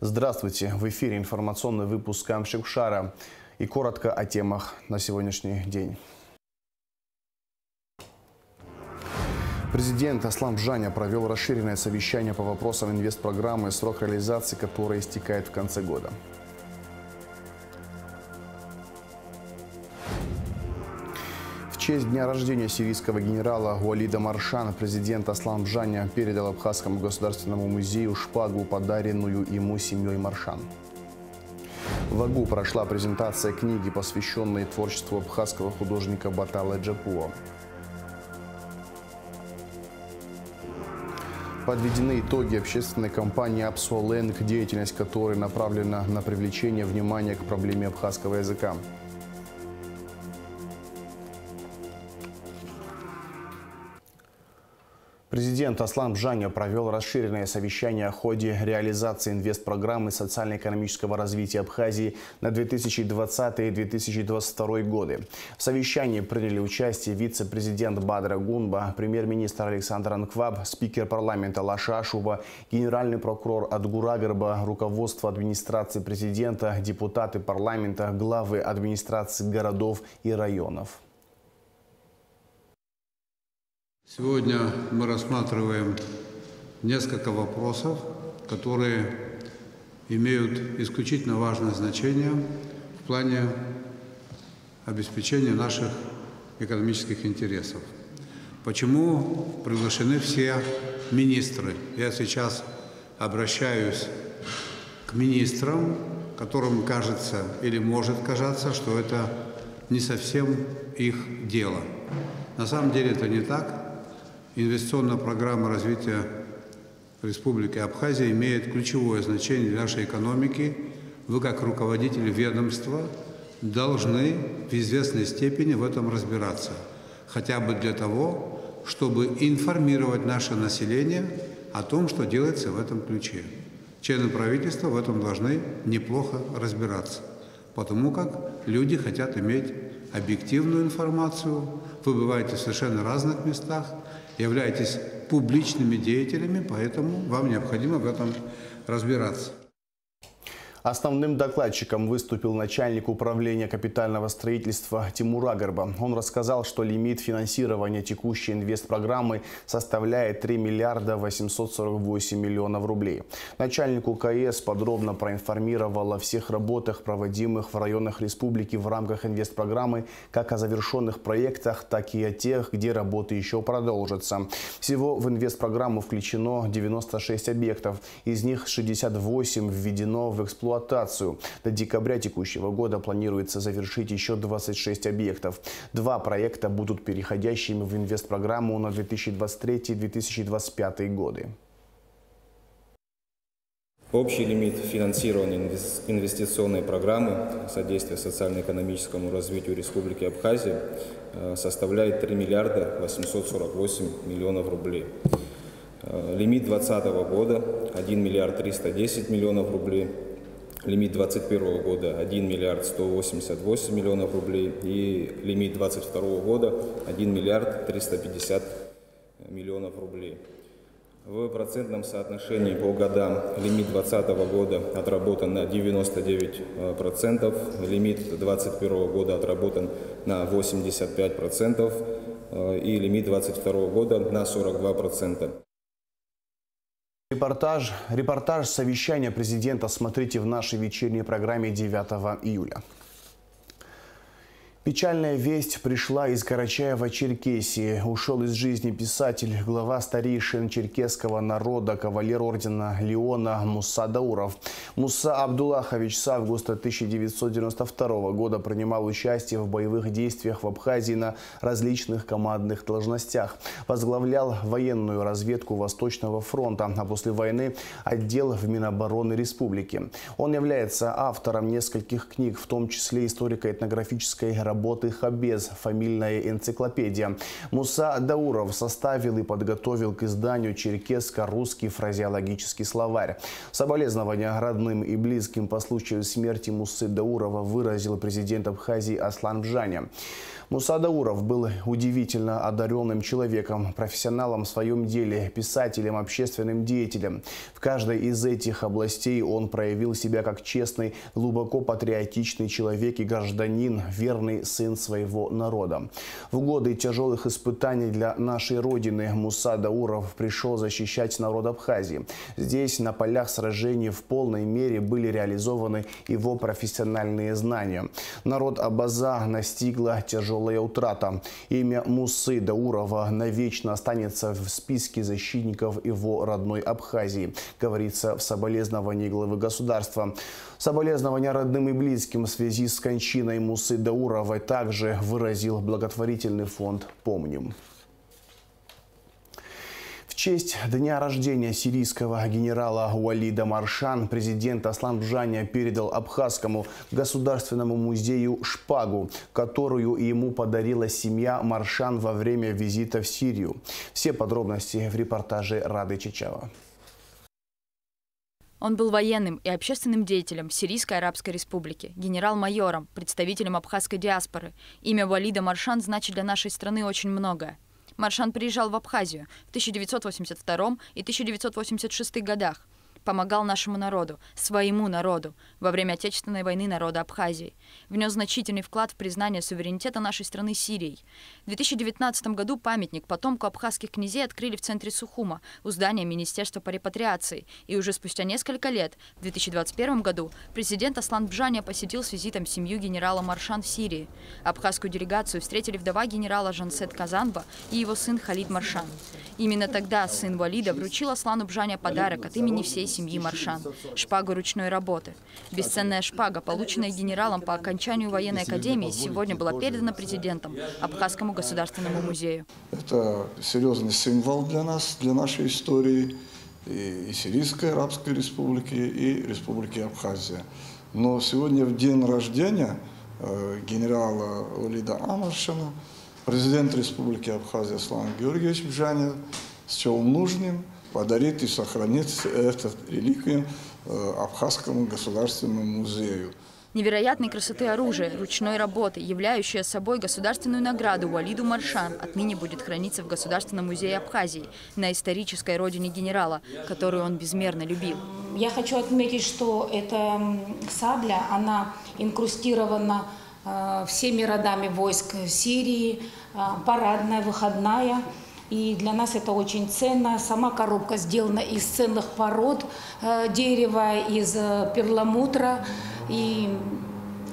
Здравствуйте! В эфире информационный выпуск Камчик-Шара. И коротко о темах на сегодняшний день. Президент Аслам Бжаня провел расширенное совещание по вопросам инвестпрограммы, срок реализации которой истекает в конце года. В честь дня рождения сирийского генерала Уалида Маршана президент Аслам Бжаня передал Абхазскому государственному музею шпагу, подаренную ему семьей Маршан. В Агу прошла презентация книги, посвященной творчеству абхазского художника Батала Джапуа. Подведены итоги общественной кампании «Апсуаленг», деятельность которой направлена на привлечение внимания к проблеме абхазского языка. Президент Аслам Бжаня провел расширенное совещание о ходе реализации инвестпрограммы социально-экономического развития Абхазии на 2020-2022 годы. В совещании приняли участие вице-президент Бадра Гунба, премьер-министр Александр Анкваб, спикер парламента Лаша Ашуба, генеральный прокурор Адгурагарба, руководство администрации президента, депутаты парламента, главы администрации городов и районов. Сегодня мы рассматриваем несколько вопросов, которые имеют исключительно важное значение в плане обеспечения наших экономических интересов. Почему приглашены все министры? Я сейчас обращаюсь к министрам, которым кажется или может казаться, что это не совсем их дело. На самом деле это не так. Инвестиционная программа развития Республики Абхазия имеет ключевое значение для нашей экономики. Вы, как руководители ведомства, должны в известной степени в этом разбираться. Хотя бы для того, чтобы информировать наше население о том, что делается в этом ключе. Члены правительства в этом должны неплохо разбираться, потому как люди хотят иметь объективную информацию. Вы бываете в совершенно разных местах, являетесь публичными деятелями, поэтому вам необходимо в этом разбираться. Основным докладчиком выступил начальник управления капитального строительства Тимур Агарба. Он рассказал, что лимит финансирования текущей инвестпрограммы составляет 3 миллиарда 848 миллионов рублей. Начальник УКС подробно проинформировал о всех работах, проводимых в районах республики в рамках инвестпрограммы, как о завершенных проектах, так и о тех, где работы еще продолжатся. Всего в инвестпрограмму включено 96 объектов, из них 68 введено в эксплуатацию. До декабря текущего года планируется завершить еще 26 объектов. 2 проекта будут переходящими в инвестпрограмму на 2023-2025 годы. Общий лимит финансирования инвестиционной программы содействия социально-экономическому развитию Республики Абхазия составляет 3 миллиарда 848 миллионов рублей. Лимит 2020 года 1 миллиард 310 миллионов рублей. Лимит 2021 года 1 миллиард 188 миллионов рублей и лимит 2022 года 1 миллиард 350 миллионов рублей. В процентном соотношении по годам лимит 2020 года отработан на 99%, лимит 2021 года отработан на 85% и лимит 2022 года на 42%. Репортаж совещания президента смотрите в нашей вечерней программе 9 июля. Печальная весть пришла из Карачаева-Черкесии. Ушел из жизни писатель, глава старейшин черкесского народа, кавалер ордена Леона Муса Дауров. Муса Абдуллахович с августа 1992 года принимал участие в боевых действиях в Абхазии на различных командных должностях. Возглавлял военную разведку Восточного фронта, а после войны отдел в Минобороны Республики. Он является автором нескольких книг, в том числе историко-этнографической работы работы «Хабез» – фамильная энциклопедия. Муса Дауров составил и подготовил к изданию черкесско-русский фразеологический словарь. Соболезнования родным и близким по случаю смерти Мусы Даурова выразил президент Абхазии Аслан Бжаня. Муса Дауров был удивительно одаренным человеком, профессионалом в своем деле, писателем, общественным деятелем. В каждой из этих областей он проявил себя как честный, глубоко патриотичный человек и гражданин, верный сын своего народа. В годы тяжелых испытаний для нашей Родины Муса Дауров пришел защищать народ Абхазии. Здесь, на полях сражений, в полной мере были реализованы его профессиональные знания. Народ Абаза настигла тяжелая утрата. Имя Мусы Даурова навечно останется в списке защитников его родной Абхазии, говорится в соболезновании главы государства. Соболезнования родным и близким в связи с кончиной Мусы Дауровой также выразил благотворительный фонд «Помним». В честь дня рождения сирийского генерала Уалида Маршан президент Аслан Бжаня передал Абхазскому государственному музею шпагу, которую ему подарила семья Маршан во время визита в Сирию. Все подробности в репортаже Рады Чачава. Он был военным и общественным деятелем Сирийской Арабской Республики, генерал-майором, представителем абхазской диаспоры. Имя Уалида Маршан значит для нашей страны очень многое. Маршан приезжал в Абхазию в 1982 и 1986 годах. Помогал нашему народу, своему народу, во время Отечественной войны народа Абхазии. Внес значительный вклад в признание суверенитета нашей страны Сирией. В 2019 году памятник потомку абхазских князей открыли в центре Сухума, у здания Министерства по репатриации. И уже спустя несколько лет, в 2021 году, президент Аслан Бжаня посетил с визитом семью генерала Маршан в Сирии. Абхазскую делегацию встретили вдова генерала Жансет Казанба и его сын Халид Маршан. Именно тогда сын Уалида вручил Аслану Бжаня подарок от имени всей семьи Маршан – шпагу ручной работы. Бесценная шпага, полученная генералом по окончанию военной академии, сегодня была передана президентом Абхазскому государственному музею. Это серьезный символ для нас, для нашей истории и Сирийской Арабской Республики, и Республики Абхазия. Но сегодня, в день рождения генерала Уалида Маршана, президент Республики Абхазия Аслан Георгиевич Бжаня счел нужным подарить и сохранить эту реликвию Абхазскому государственному музею. Невероятной красоты оружие ручной работы, являющее собой государственную награду Уалиду Маршан, отныне будет храниться в Государственном музее Абхазии, на исторической родине генерала, которую он безмерно любил. Я хочу отметить, что эта сабля, она инкрустирована всеми родами войск Сирии, парадная, выходная. И для нас это очень ценно. Сама коробка сделана из ценных пород дерева, из перламутра. И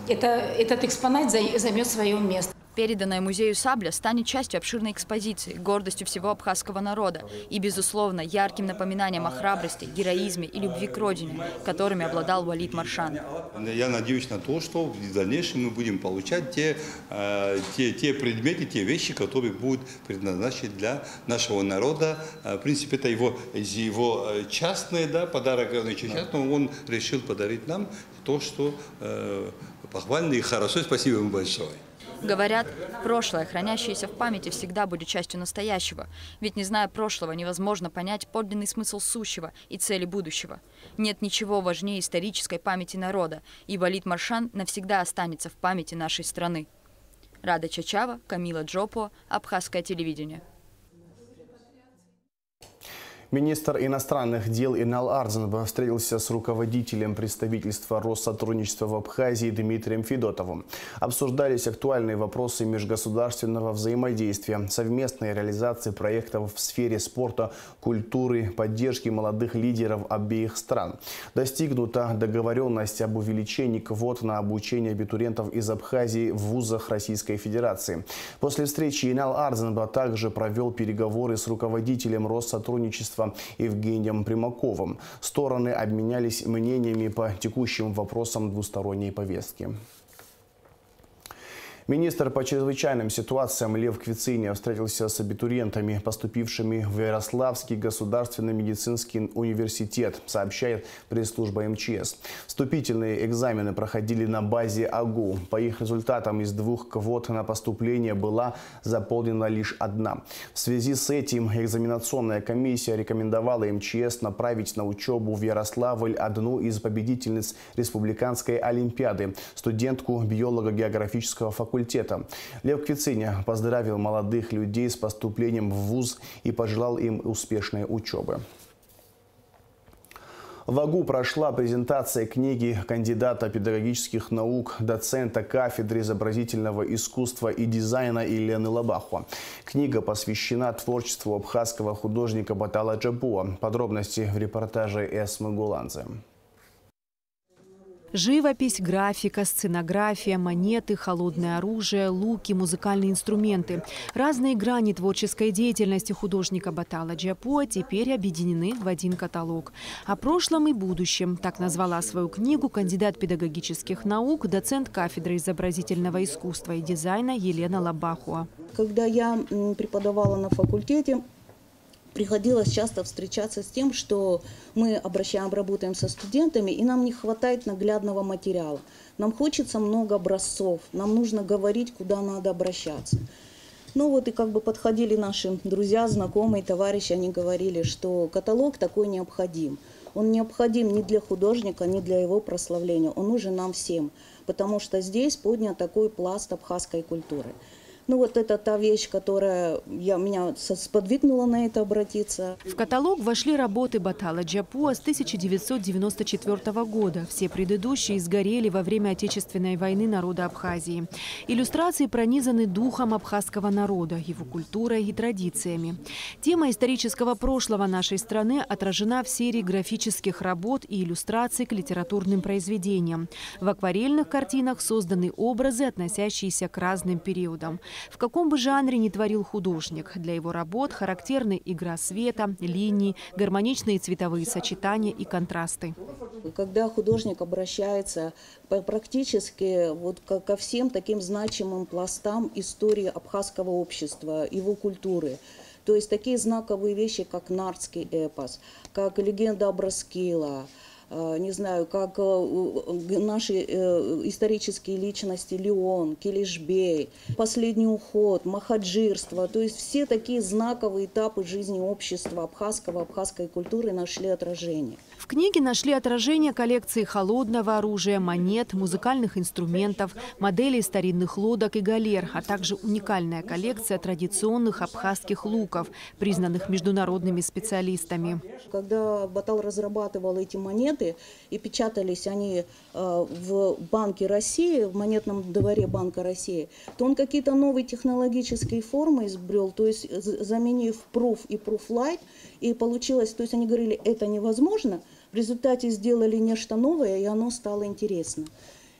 этот экспонат займет свое место. Переданная музею сабля станет частью обширной экспозиции, гордостью всего абхазского народа и, безусловно, ярким напоминанием о храбрости, героизме и любви к родине, которыми обладал Уалид Маршан. Я надеюсь на то, что в дальнейшем мы будем получать те предметы, те вещи, которые будут предназначены для нашего народа. В принципе, это его частный подарок, но он решил подарить нам то, что похвально и хорошо. Спасибо ему большое. Говорят, прошлое, хранящееся в памяти, всегда будет частью настоящего. Ведь, не зная прошлого, невозможно понять подлинный смысл сущего и цели будущего. Нет ничего важнее исторической памяти народа, и Уалид Маршан навсегда останется в памяти нашей страны. Рада Чачава, Камила Джопо, Абхазское телевидение. Министр иностранных дел Инал Арзанба встретился с руководителем представительства Россотрудничества в Абхазии Дмитрием Федотовым. Обсуждались актуальные вопросы межгосударственного взаимодействия, совместной реализации проектов в сфере спорта, культуры, поддержки молодых лидеров обеих стран. Достигнута договоренность об увеличении квот на обучение абитуриентов из Абхазии в вузах Российской Федерации. После встречи Инал Арзанба также провел переговоры с руководителем Россотрудничества Евгением Примаковым. Стороны обменялись мнениями по текущим вопросам двусторонней повестки. Министр по чрезвычайным ситуациям Лев Квициня встретился с абитуриентами, поступившими в Ярославский государственный медицинский университет, сообщает пресс-служба МЧС. Вступительные экзамены проходили на базе АГУ. По их результатам из 2 квот на поступление была заполнена лишь 1. В связи с этим экзаменационная комиссия рекомендовала МЧС направить на учебу в Ярославль одну из победительниц республиканской олимпиады, студентку биолого-географического факультета. Лев Квициня поздравил молодых людей с поступлением в вуз и пожелал им успешной учебы. В АГУ прошла презентация книги кандидата педагогических наук, доцента кафедры изобразительного искусства и дизайна Елены Лабахуа. Книга посвящена творчеству абхазского художника Батала Джапуа. Подробности в репортаже Эсмы Гуладзе. Живопись, графика, сценография, монеты, холодное оружие, луки, музыкальные инструменты. Разные грани творческой деятельности художника Батала Джапуа теперь объединены в один каталог. О прошлом и будущем. Так назвала свою книгу кандидат педагогических наук, доцент кафедры изобразительного искусства и дизайна Елена Лабахуа. Когда я преподавала на факультете, приходилось часто встречаться с тем, что мы работаем со студентами, и нам не хватает наглядного материала. Нам хочется много образцов, нам нужно говорить, куда надо обращаться. Ну вот и как бы подходили наши друзья, знакомые, товарищи, они говорили, что каталог такой необходим. Он необходим не для художника, не для его прославления, он нужен нам всем, потому что здесь поднят такой пласт абхазской культуры. Ну вот это та вещь, которая меня сподвигнула на это обратиться. В каталог вошли работы Батала Джапуа с 1994 года. Все предыдущие сгорели во время Отечественной войны народа Абхазии. Иллюстрации пронизаны духом абхазского народа, его культурой и традициями. Тема исторического прошлого нашей страны отражена в серии графических работ и иллюстраций к литературным произведениям. В акварельных картинах созданы образы, относящиеся к разным периодам. В каком бы жанре ни творил художник, для его работ характерны игра света, линий, гармоничные цветовые сочетания и контрасты. Когда художник обращается практически вот ко всем таким значимым пластам истории абхазского общества, его культуры, то есть такие знаковые вещи, как нардский эпос, как легенда Абраскила, не знаю, как наши исторические личности Леон, Келешбей, Последний уход, Махаджирство. То есть все такие знаковые этапы жизни общества абхазской культуры нашли отражение. В книге нашли отражение коллекции холодного оружия, монет, музыкальных инструментов, моделей старинных лодок и галер, а также уникальная коллекция традиционных абхазских луков, признанных международными специалистами. Когда Батал разрабатывал эти монеты, и печатались они в Банке России, в монетном дворе Банка России, то он какие-то новые технологические формы изобрел, то есть заменив proof и proof light, и получилось, то есть они говорили, это невозможно, в результате сделали нечто новое, и оно стало интересно.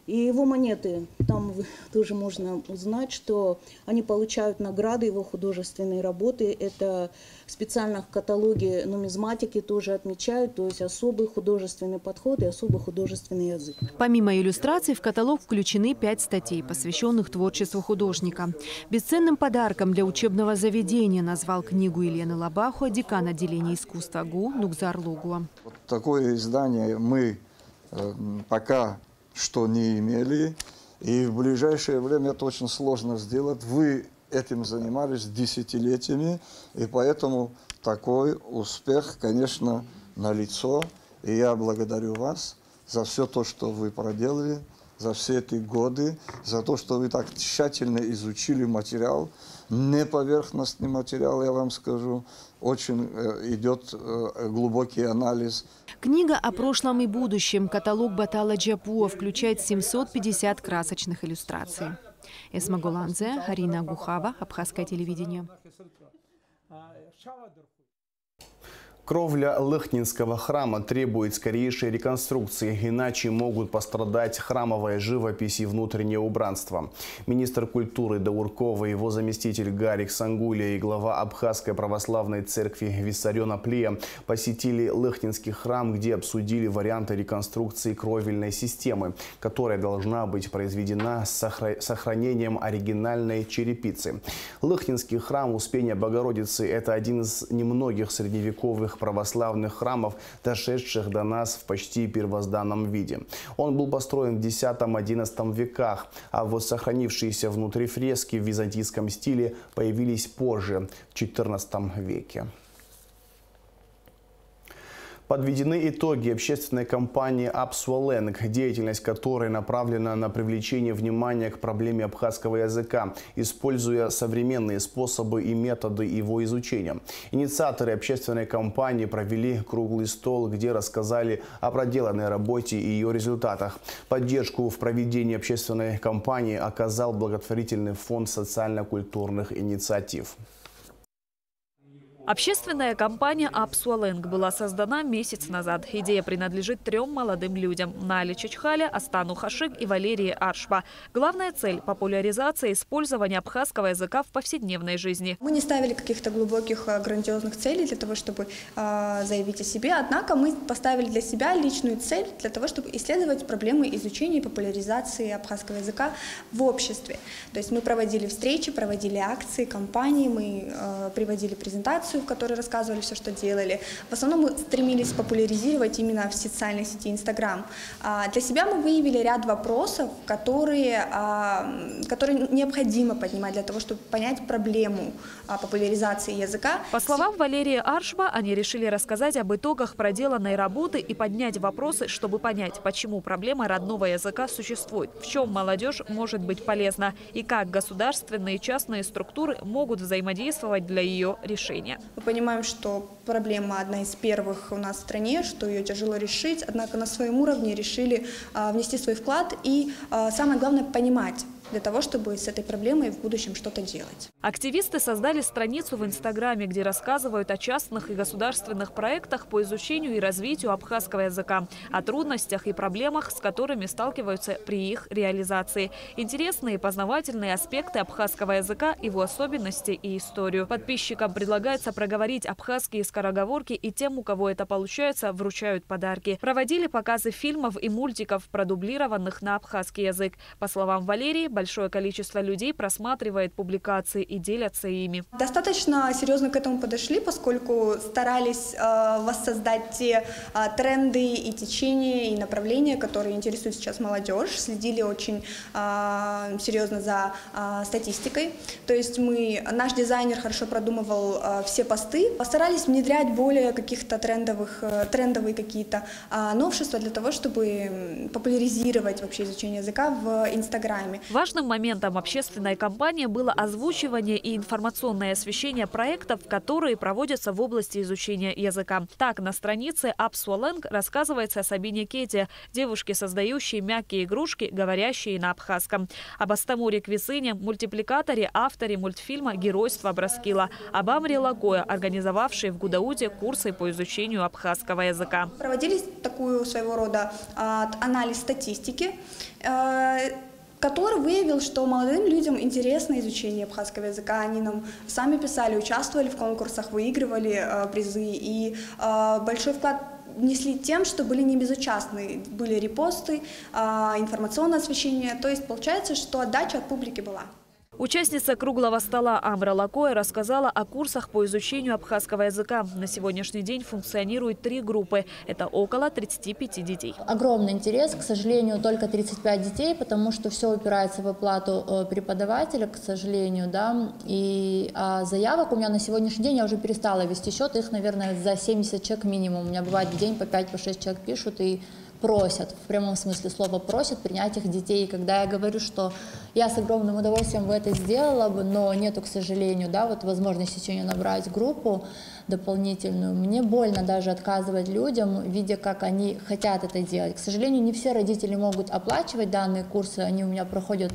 И его монеты, там тоже можно узнать, что они получают награды, его художественные работы. Это специально в каталоге нумизматики тоже отмечают, то есть особый художественный подход и особый художественный язык. Помимо иллюстраций в каталог включены 5 статей, посвященных творчеству художника. Бесценным подарком для учебного заведения назвал книгу Елены Лабахуа декан отделения искусства АГУ Нукзар Лугуа. Вот такое издание мы пока что не имели, и в ближайшее время это очень сложно сделать. Вы этим занимались десятилетиями, и поэтому такой успех, конечно, налицо. И я благодарю вас за все то, что вы проделали, за все эти годы, за то, что вы так тщательно изучили материал. Не поверхностный материал, я вам скажу, очень идет глубокий анализ. Книга о прошлом и будущем. Каталог Батала Джапуа включает 750 красочных иллюстраций. Эсма Гуладзе, Арина Гухава, Абхазское телевидение. Кровля Лыхнинского храма требует скорейшей реконструкции, иначе могут пострадать храмовая живопись и внутреннее убранство. Министр культуры Дауркова, его заместитель Гарик Сангулия и глава Абхазской православной церкви Виссарион Аплия посетили Лыхнинский храм, где обсудили варианты реконструкции кровельной системы, которая должна быть произведена с сохранением оригинальной черепицы. Лыхнинский храм Успения Богородицы – это один из немногих средневековых православных храмов, дошедших до нас в почти первозданном виде. Он был построен в X-XI веках, а вот сохранившиеся внутри фрески в византийском стиле появились позже, в XIV веке. Подведены итоги общественной кампании «Апсуаленг», деятельность которой направлена на привлечение внимания к проблеме абхазского языка, используя современные способы и методы его изучения. Инициаторы общественной кампании провели круглый стол, где рассказали о проделанной работе и ее результатах. Поддержку в проведении общественной кампании оказал благотворительный фонд социально-культурных инициатив. Общественная компания «Апсуаленг» была создана месяц назад. Идея принадлежит 3 молодым людям – Нале Чачхале, Астану Хашик и Валерии Аршба. Главная цель – популяризация использования абхазского языка в повседневной жизни. Мы не ставили каких-то глубоких, грандиозных целей для того, чтобы заявить о себе. Однако мы поставили для себя личную цель для того, чтобы исследовать проблемы изучения и популяризации абхазского языка в обществе. То есть мы проводили встречи, проводили акции, кампании, мы приводили презентацию, в которой рассказывали все, что делали. В основном мы стремились популяризировать именно в социальной сети Instagram. Для себя мы выявили ряд вопросов, которые необходимо поднимать для того, чтобы понять проблему популяризации языка. По словам Валерии Аршба, они решили рассказать об итогах проделанной работы и поднять вопросы, чтобы понять, почему проблема родного языка существует, в чем молодежь может быть полезна и как государственные и частные структуры могут взаимодействовать для ее решения. Мы понимаем, что проблема одна из первых у нас в стране, что ее тяжело решить, однако на своем уровне решили внести свой вклад и, самое главное, понимать, для того, чтобы с этой проблемой в будущем что-то делать. Активисты создали страницу в Инстаграме, где рассказывают о частных и государственных проектах по изучению и развитию абхазского языка, о трудностях и проблемах, с которыми сталкиваются при их реализации. Интересные и познавательные аспекты абхазского языка, его особенности и историю. Подписчикам предлагается проговорить абхазские скороговорки, и тем, у кого это получается, вручают подарки. Проводили показы фильмов и мультиков, продублированных на абхазский язык. По словам Валерии, большое количество людей просматривает публикации и делятся ими. Достаточно серьезно к этому подошли, поскольку старались воссоздать те тренды и течения, и направления, которые интересуют сейчас молодежь. Следили очень серьезно за статистикой. То есть наш дизайнер хорошо продумывал все посты. Постарались внедрять более каких-то трендовые какие-то новшества для того, чтобы популяризировать вообще изучение языка в Инстаграме. Важным моментом общественной кампании было озвучивание и информационное освещение проектов, которые проводятся в области изучения языка. Так, на странице «Апсуаленг» рассказывается о Сабине Кете, девушке, создающей мягкие игрушки, говорящие на абхазском. Об Астамуре Квисыне, мультипликаторе, авторе мультфильма «Геройство Браскила». Об Амре Лагое, организовавшей в Гудауде курсы по изучению абхазского языка. Проводились такую своего рода анализ статистики, который выявил, что молодым людям интересно изучение абхазского языка. Они нам сами писали, участвовали в конкурсах, выигрывали призы. И большой вклад внесли тем, что были не безучастны. Были репосты, информационное освещение. То есть получается, что отдача от публики была. Участница круглого стола Амра Лакоя рассказала о курсах по изучению абхазского языка. На сегодняшний день функционирует 3 группы. Это около 35 детей. Огромный интерес, к сожалению, только 35 детей, потому что все упирается в оплату преподавателя, к сожалению, да. И заявок у меня на сегодняшний день, я уже перестала вести счет, их, наверное, за 70 человек минимум. У меня бывает в день по 5-6 человек пишут и просят, в прямом смысле слова просят принять их детей. И когда я говорю, что я с огромным удовольствием бы это сделала бы, но нету, к сожалению, да, вот возможности сегодня набрать группу дополнительную, мне больно даже отказывать людям, видя, как они хотят это делать. К сожалению, не все родители могут оплачивать данные курсы, они у меня проходят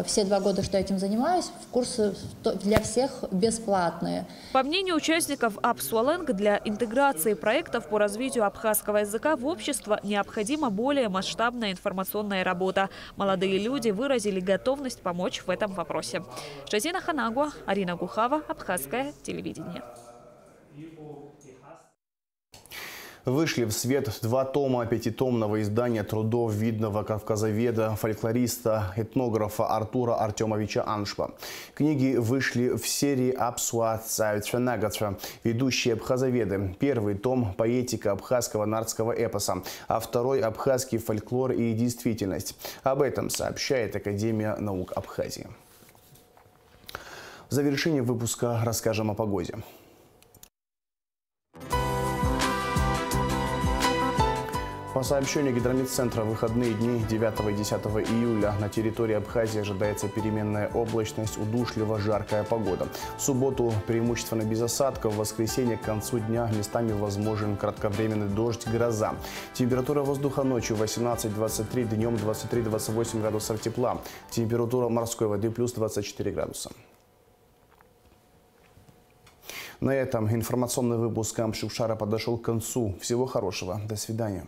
все 2 года, что я этим занимаюсь, курсы для всех бесплатные. По мнению участников Апсуаленг, для интеграции проектов по развитию абхазского языка в общество необходима более масштабная информационная работа. Молодые люди выразили готовность помочь в этом вопросе. Шазина Ханагуа, Арина Гухава, Абхазское телевидение. Вышли в свет 2 тома 5-томного издания трудов видного кавказоведа, фольклориста, этнографа Артура Артемовича Аншпа. Книги вышли в серии «Апсуат Цаютшанагатша. Ведущие абхазоведы». 1-й том – поэтика абхазского нардского эпоса, а 2-й – абхазский фольклор и действительность. Об этом сообщает Академия наук Абхазии. В завершении выпуска расскажем о погоде. По сообщению Гидрометцентра, в выходные дни 9 и 10 июля на территории Абхазии ожидается переменная облачность, удушливо жаркая погода. В субботу преимущественно без осадков, в воскресенье к концу дня местами возможен кратковременный дождь, гроза. Температура воздуха ночью 18-23, днем 23-28 градусов тепла. Температура морской воды плюс 24 градуса. На этом информационный выпуск Амшукшара подошел к концу. Всего хорошего. До свидания.